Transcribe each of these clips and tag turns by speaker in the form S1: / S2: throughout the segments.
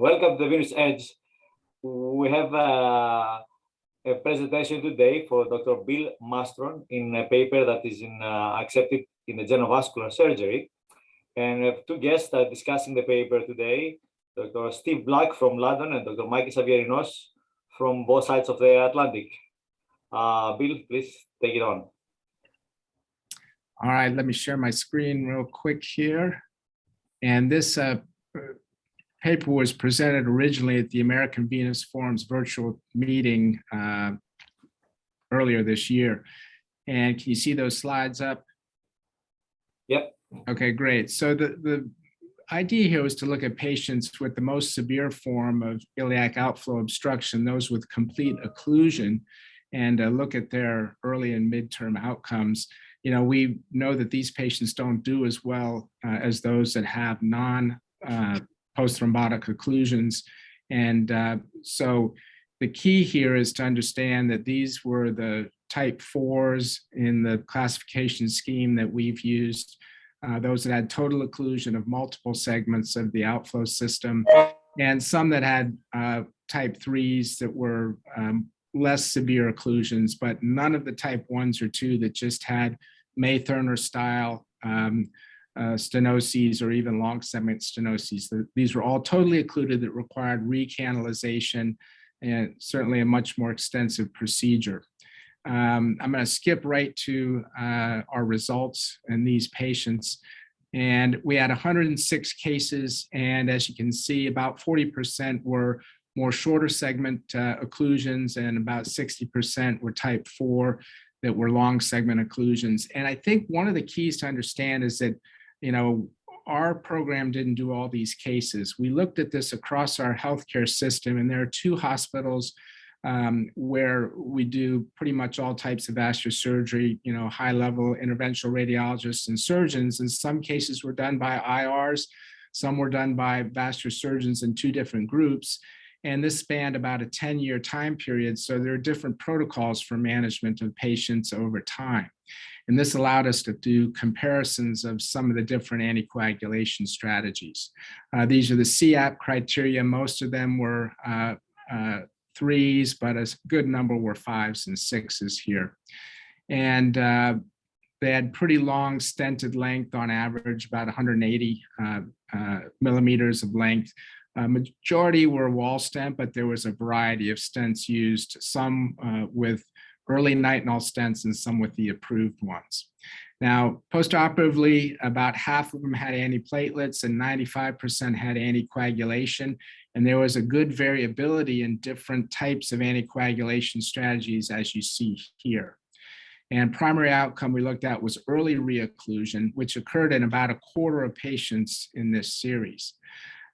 S1: Welcome to the Venus Edge. We have a presentation today for Dr. Bill Mastron in a paper that is accepted in the Journal of Vascular Surgery. And we have two guests discussing the paper today, Dr. Steve Black from London and Dr. Michael Xavierinos from both sides of the Atlantic. Bill, please take it on.
S2: All right, let me share my screen real quick here. And this paper was presented originally at the American Venous Forum's virtual meeting earlier this year. And can you see those slides up?
S1: Yep.
S2: Okay, great. So the idea here was to look at patients with the most severe form of iliac outflow obstruction, those with complete occlusion, and look at their early and midterm outcomes. You know, we know that these patients don't do as well as those that have post-thrombotic occlusions. And so the key here is to understand that these were the type 4s in the classification scheme that we've used, those that had total occlusion of multiple segments of the outflow system, and some that had type 3s that were less severe occlusions, but none of the type 1s or 2 that just had May-Thurner style stenoses or even long segment stenoses. These were all totally occluded that required recanalization and certainly a much more extensive procedure. I'm going to skip right to our results in these patients. And we had 106 cases, and as you can see, about 40% were more shorter segment occlusions, and about 60% were type 4 that were long segment occlusions. And I think one of the keys to understand is that, you know, our program didn't do all these cases. We looked at this across our healthcare system, and there are 2 hospitals where we do pretty much all types of vascular surgery, you know, high-level interventional radiologists and surgeons. And some cases were done by IRs, some were done by vascular surgeons in 2 different groups. And this spanned about a 10-year time period. So there are different protocols for management of patients over time. And this allowed us to do comparisons of some of the different anticoagulation strategies. These are the SEPT criteria. Most of them were 3s, but a good number were 5s and 6s here. And they had pretty long stented length on average, about 180 millimeters of length. Majority were wall stent, but there was a variety of stents used, some with early nitinol stents and some with the approved ones. Now, postoperatively, about half of them had antiplatelets and 95% had anticoagulation. And there was a good variability in different types of anticoagulation strategies, as you see here. And primary outcome we looked at was early reocclusion, which occurred in about a quarter of patients in this series.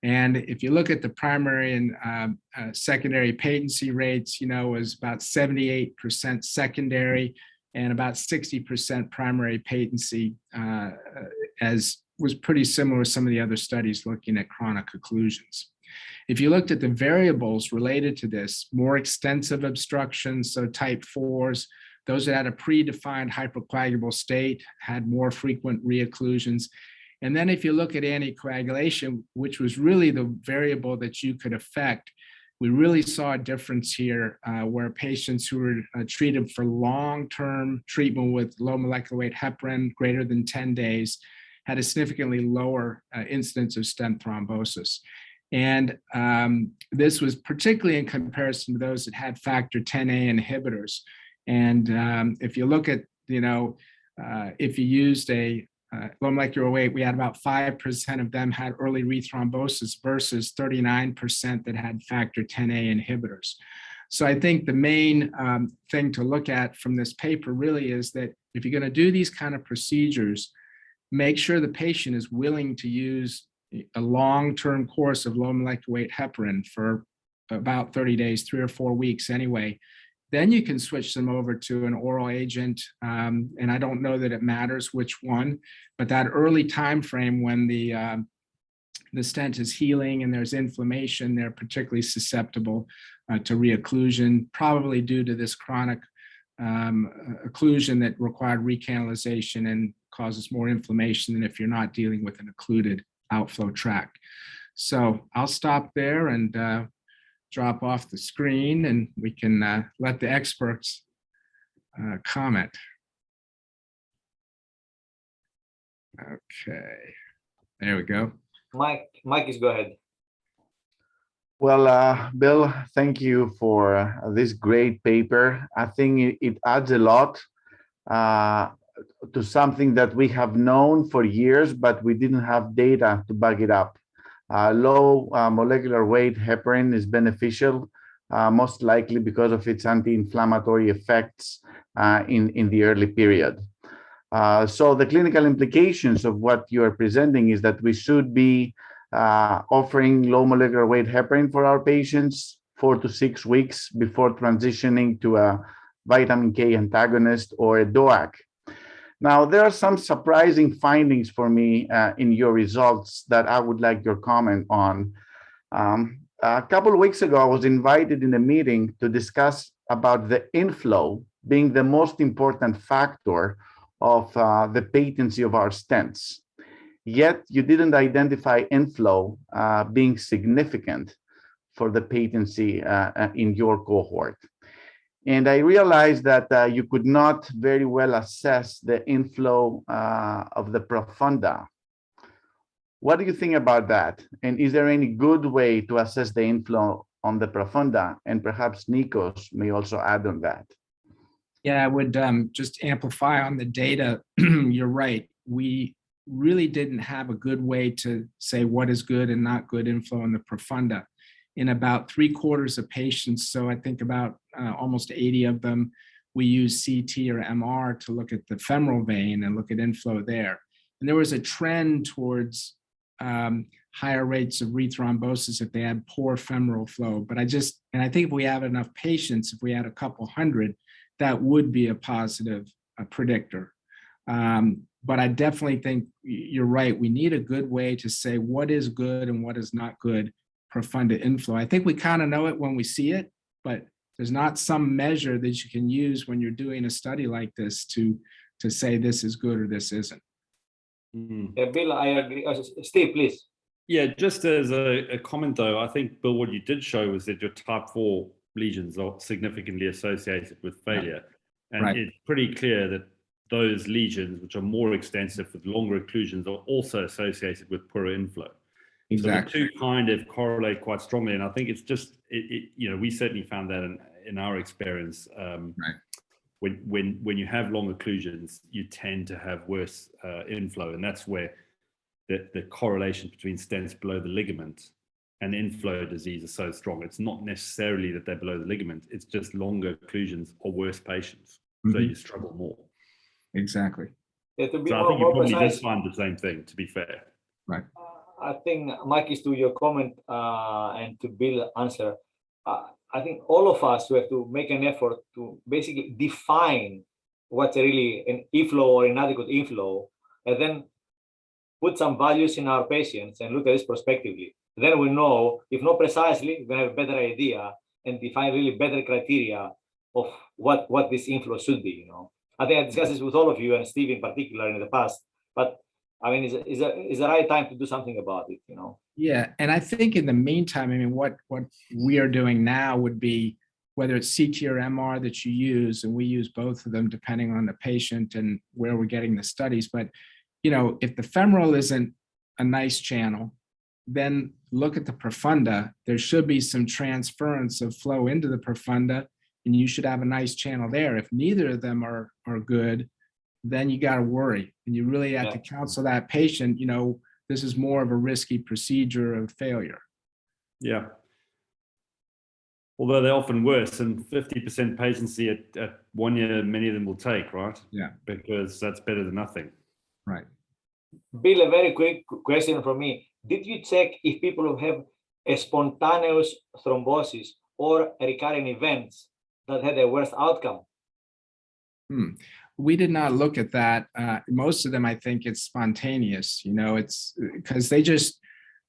S2: And if you look at the primary and secondary patency rates, you know, it was about 78% secondary and about 60% primary patency, as was pretty similar to some of the other studies looking at chronic occlusions. If you looked at the variables related to this, more extensive obstructions, so type 4s, those that had a predefined hypercoagulable state had more frequent reocclusions. And then if you look at anticoagulation, which was really the variable that you could affect, we really saw a difference here where patients who were treated for long-term treatment with low molecular weight heparin greater than 10 days had a significantly lower incidence of stent thrombosis. And this was particularly in comparison to those that had factor Xa inhibitors. And if you look at, you know, if you used a low molecular weight, we had about 5% of them had early rethrombosis versus 39% that had factor Xa inhibitors. So I think the main thing to look at from this paper really is that if you're going to do these kind of procedures, make sure the patient is willing to use a long-term course of low molecular weight heparin for about 30 days, 3 or 4 weeks anyway. Then you can switch them over to an oral agent, and I don't know that it matters which one, but that early time frame when the stent is healing and there's inflammation, they're particularly susceptible to reocclusion, probably due to this chronic occlusion that required recanalization and causes more inflammation than if you're not dealing with an occluded outflow tract. So I'll stop there and drop off the screen, and we can let the experts comment. Okay, there we go.
S1: Mike, go ahead.
S3: Well, Bill, thank you for this great paper. I think it adds a lot to something that we have known for years, but we didn't have data to back it up. Low molecular weight heparin is beneficial, most likely because of its anti-inflammatory effects in the early period. So the clinical implications of what you are presenting is that we should be offering low molecular weight heparin for our patients 4 to 6 weeks before transitioning to a vitamin K antagonist or a DOAC. Now, there are some surprising findings for me in your results that I would like your comment on. A couple of weeks ago, I was invited in a meeting to discuss about the inflow being the most important factor of the patency of our stents. Yet you didn't identify inflow being significant for the patency in your cohort. And I realized that you could not very well assess the inflow of the profunda. What do you think about that? And is there any good way to assess the inflow on the profunda? And perhaps Nikos may also add on that.
S2: Yeah, I would just amplify on the data. You're right. We really didn't have a good way to say what is good and not good inflow in the profunda. In about 3/4 of patients, so I think about almost 80 of them, we use CT or MR to look at the femoral vein and look at inflow there. And there was a trend towards higher rates of rethrombosis if they had poor femoral flow. But I think if we have enough patients, if we had a couple hundred, that would be a positive predictor. But I definitely think you're right. We need a good way to say what is good and what is not good profunda inflow. I think we kind of know it when we see it, but there's not some measure that you can use when you're doing a study like this to say this is good or this isn't.
S1: Yeah, Bill, I agree. Steve, please.
S4: Yeah, just as a comment though, I think, Bill, what you did show was that your type 4 lesions are significantly associated with failure. And
S2: right.
S4: It's pretty clear that those lesions, which are more extensive with longer occlusions, are also associated with poorer inflow.
S2: Exactly.
S4: So the two kind of correlate quite strongly. And I think it's just, we certainly found that in our experience.
S2: Right.
S4: When you have long occlusions, you tend to have worse inflow. And that's where the correlation between stents below the ligament and inflow disease is so strong. It's not necessarily that they're below the ligament. It's just longer occlusions or worse patients. So you struggle more.
S2: Exactly.
S1: Yeah, to be
S4: so
S1: more,
S4: I think you probably
S1: precise,
S4: did find the same thing, to be fair.
S2: Right.
S1: I think, Mike, is to your comment and to Bill's answer. I think all of us have to make an effort to basically define what's really an inflow or inadequate inflow, and then put some values in our patients and look at this prospectively. Then we know, if not precisely, we have a better idea and define really better criteria of what this inflow should be. I think I discussed this with all of you and Steve in particular in the past, but I mean, is the right time to do something about it,
S2: Yeah, and I think in the meantime, I mean, what we are doing now would be, whether it's CT or MR that you use, and we use both of them depending on the patient and where we're getting the studies. But, if the femoral isn't a nice channel, then look at the profunda. There should be some transference of flow into the profunda, and you should have a nice channel there. If neither of them are good, then you got to worry, and you really have to counsel that patient, this is more of a risky procedure of failure.
S4: Yeah. Although they're often worse, and 50% patency at 1 year, many of them will take, right?
S2: Yeah.
S4: Because that's better than nothing.
S2: Right.
S1: Bill, a very quick question from me. Did you check if people who have a spontaneous thrombosis or recurring events that had a worse outcome?
S2: We did not look at that. Most of them, I think it's spontaneous, it's because they just,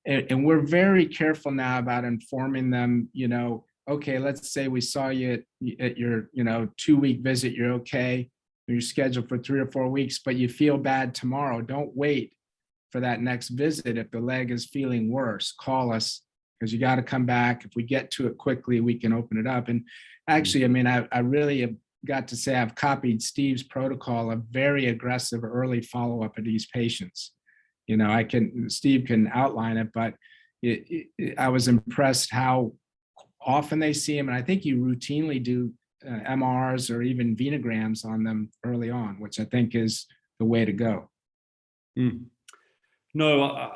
S2: and we're very careful now about informing them, okay, let's say we saw you at your, 2-week visit, you're okay, you're scheduled for 3 or 4 weeks, but you feel bad tomorrow. Don't wait for that next visit. If the leg is feeling worse, call us, because you got to come back. If we get to it quickly, we can open it up. And actually, I mean, I really have got to say I've copied Steve's protocol of very aggressive early follow-up of these patients. You know, Steve can outline it, but I was impressed how often they see him. And I think you routinely do MRs or even venograms on them early on, which I think is the way to go.
S4: No,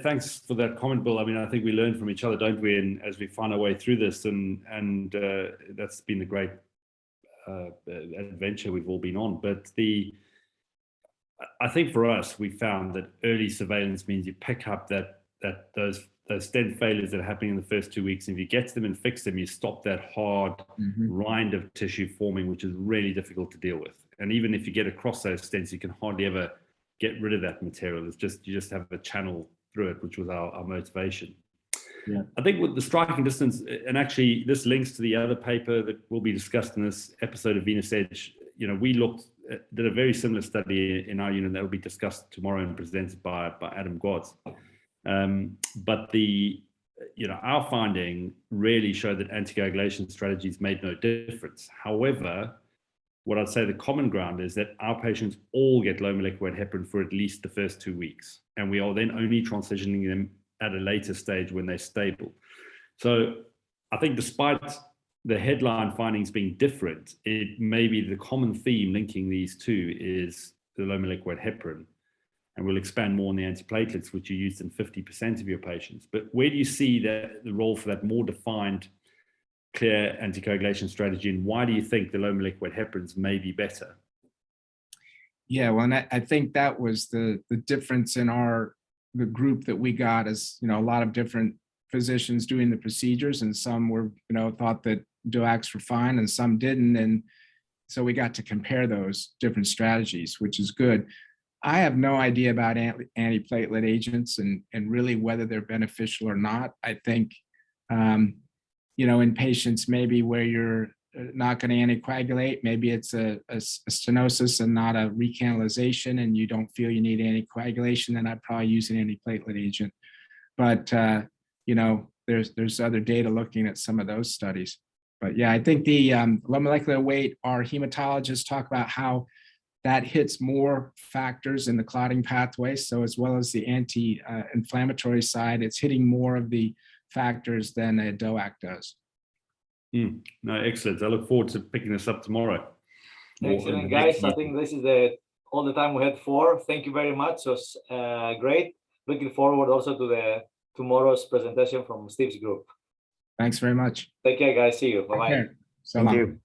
S4: thanks for that comment, Bill. I mean, I think we learn from each other, don't we? And as we find our way through this, and that's been a great adventure we've all been on. But I think for us, we found that early surveillance means you pick up those stent failures that are happening in the first 2 weeks. And if you get to them and fix them, you stop that hard rind of tissue forming, which is really difficult to deal with. And even if you get across those stents, you can hardly ever get rid of that material. It's just, you just have a channel through it, which was our motivation.
S2: Yeah.
S4: I think with the striking distance, and actually this links to the other paper that will be discussed in this episode of Venous Edge. You know, we did a very similar study in our unit that will be discussed tomorrow and presented by Adam Godz. But our finding really showed that anticoagulation strategies made no difference. However, what I'd say the common ground is that our patients all get low molecular weight heparin for at least the first 2 weeks, and we are then only transitioning them at a later stage when they're stable. So I think despite the headline findings being different, it may be the common theme linking these two is the low molecular weight heparin. And we'll expand more on the antiplatelets, which are used in 50% of your patients. But where do you see the role for that more defined, clear anticoagulation strategy, and why do you think the low molecular weight heparins may be better?
S2: Yeah, well, and I think that was the difference in the group that we got, is, you know, a lot of different physicians doing the procedures, and some were, you know, thought that DOACs were fine and some didn't. And so we got to compare those different strategies, which is good. I have no idea about antiplatelet agents and really whether they're beneficial or not. I think, you know, in patients maybe where you're not going to anticoagulate, maybe it's a stenosis and not a recanalization, and you don't feel you need anticoagulation, then I'd probably use an antiplatelet agent. But, you know, there's other data looking at some of those studies. But yeah, I think the low molecular weight, our hematologists talk about how that hits more factors in the clotting pathway. So as well as the anti-inflammatory side, it's hitting more of the factors than a DOAC does.
S4: No, excellent. I look forward to picking this up tomorrow.
S1: Excellent, guys. I think this is all the time we had for. Thank you very much. It was great. Looking forward also to tomorrow's presentation from Steve's group.
S2: Thanks very much.
S1: Take care, guys. See you. Bye-bye.
S2: Thank you.